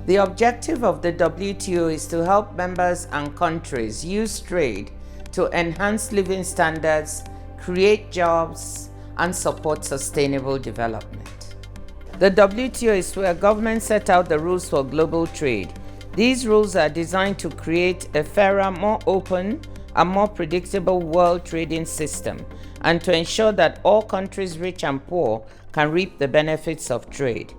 The objective of the WTO is to help members and countries use trade to enhance living standards, create jobs, and support sustainable development. The WTO is where governments set out the rules for global trade. These rules are designed to create a fairer, more open, and more predictable world trading system, and to ensure that all countries, rich and poor, can reap the benefits of trade.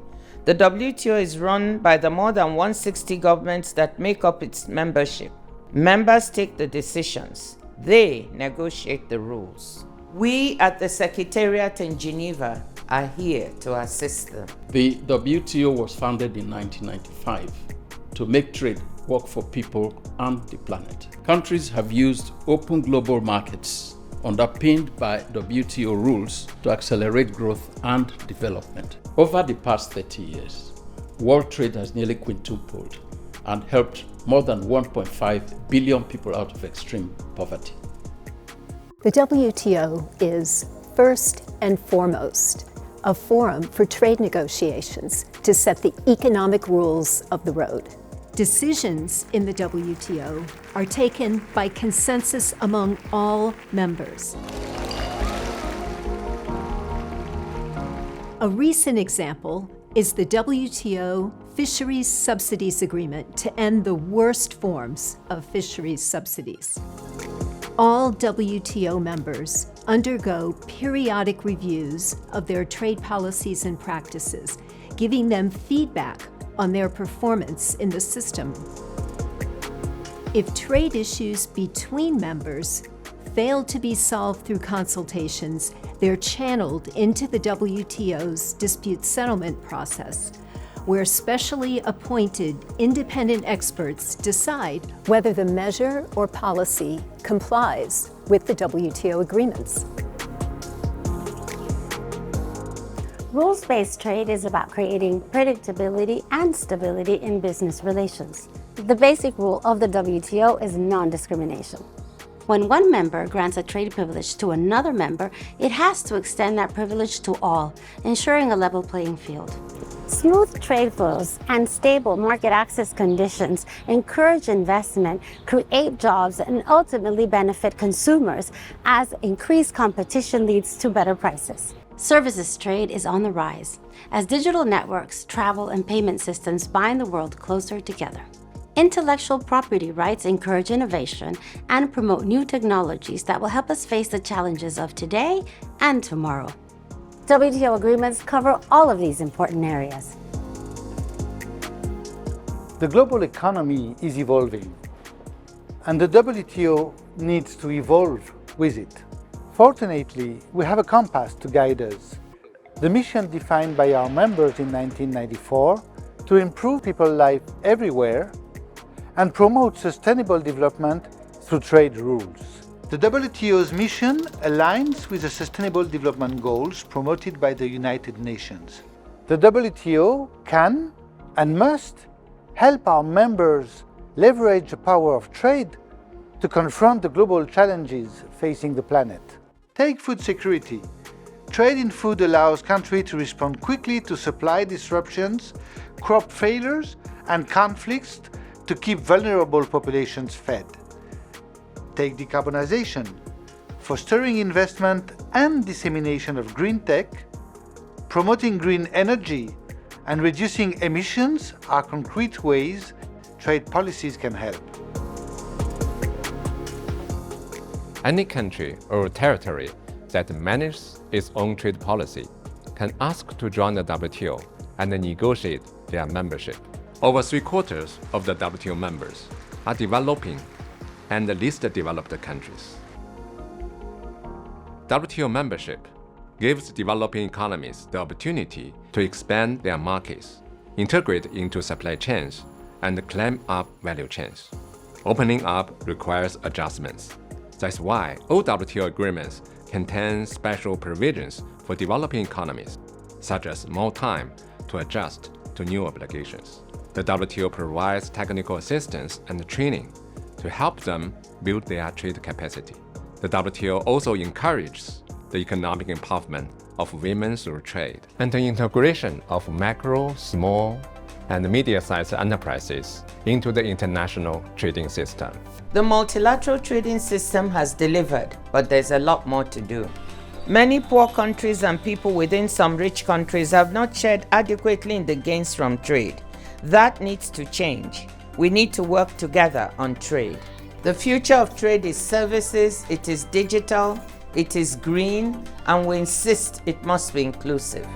The WTO is run by the more than 160 governments that make up its membership. Members take the decisions. They negotiate the rules. We at the Secretariat in Geneva are here to assist them. The WTO was founded in 1995 to make trade work for people and the planet. Countries have used open global markets underpinned by WTO rules to accelerate growth and development. Over the past 30 years, world trade has nearly quintupled and helped more than 1.5 billion people out of extreme poverty. The WTO is, first and foremost, a forum for trade negotiations to set the economic rules of the road. Decisions in the WTO are taken by consensus among all members. A recent example is the WTO Fisheries Subsidies Agreement to end the worst forms of fisheries subsidies. All WTO members undergo periodic reviews of their trade policies and practices, giving them feedback on their performance in the system. If trade issues between members fail to be solved through consultations, they're channeled into the WTO's dispute settlement process, where specially appointed independent experts decide whether the measure or policy complies with the WTO agreements. Rules-based trade is about creating predictability and stability in business relations. The basic rule of the WTO is non-discrimination. When one member grants a trade privilege to another member, it has to extend that privilege to all, ensuring a level playing field. Smooth trade flows and stable market access conditions encourage investment, create jobs, and ultimately benefit consumers as increased competition leads to better prices. Services trade is on the rise as digital networks, travel, and payment systems bind the world closer together. Intellectual property rights encourage innovation and promote new technologies that will help us face the challenges of today and tomorrow. WTO agreements cover all of these important areas. The global economy is evolving, and the WTO needs to evolve with it. Fortunately, we have a compass to guide us. The mission defined by our members in 1994 to improve people's life everywhere and promote sustainable development through trade rules. The WTO's mission aligns with the Sustainable Development Goals promoted by the United Nations. The WTO can and must help our members leverage the power of trade to confront the global challenges facing the planet. Take food security. Trade in food allows countries to respond quickly to supply disruptions, crop failures, and conflicts to keep vulnerable populations fed. Take decarbonization. Fostering investment and dissemination of green tech, promoting green energy, and reducing emissions are concrete ways trade policies can help. Any country or territory that manages its own trade policy can ask to join the WTO and negotiate their membership. Over 3/4 of the WTO members are developing and the least developed countries. WTO membership gives developing economies the opportunity to expand their markets, integrate into supply chains, and climb up value chains. Opening up requires adjustments. That's why all WTO agreements contain special provisions for developing economies, such as more time to adjust to new obligations. The WTO provides technical assistance and training to help them build their trade capacity. The WTO also encourages the economic empowerment of women through trade and the integration of macro, small, and medium-sized enterprises into the international trading system. The multilateral trading system has delivered, but there's a lot more to do. Many poor countries and people within some rich countries have not shared adequately in the gains from trade. That needs to change. We need to work together on trade. The future of trade is services, it is digital, it is green, and we insist it must be inclusive.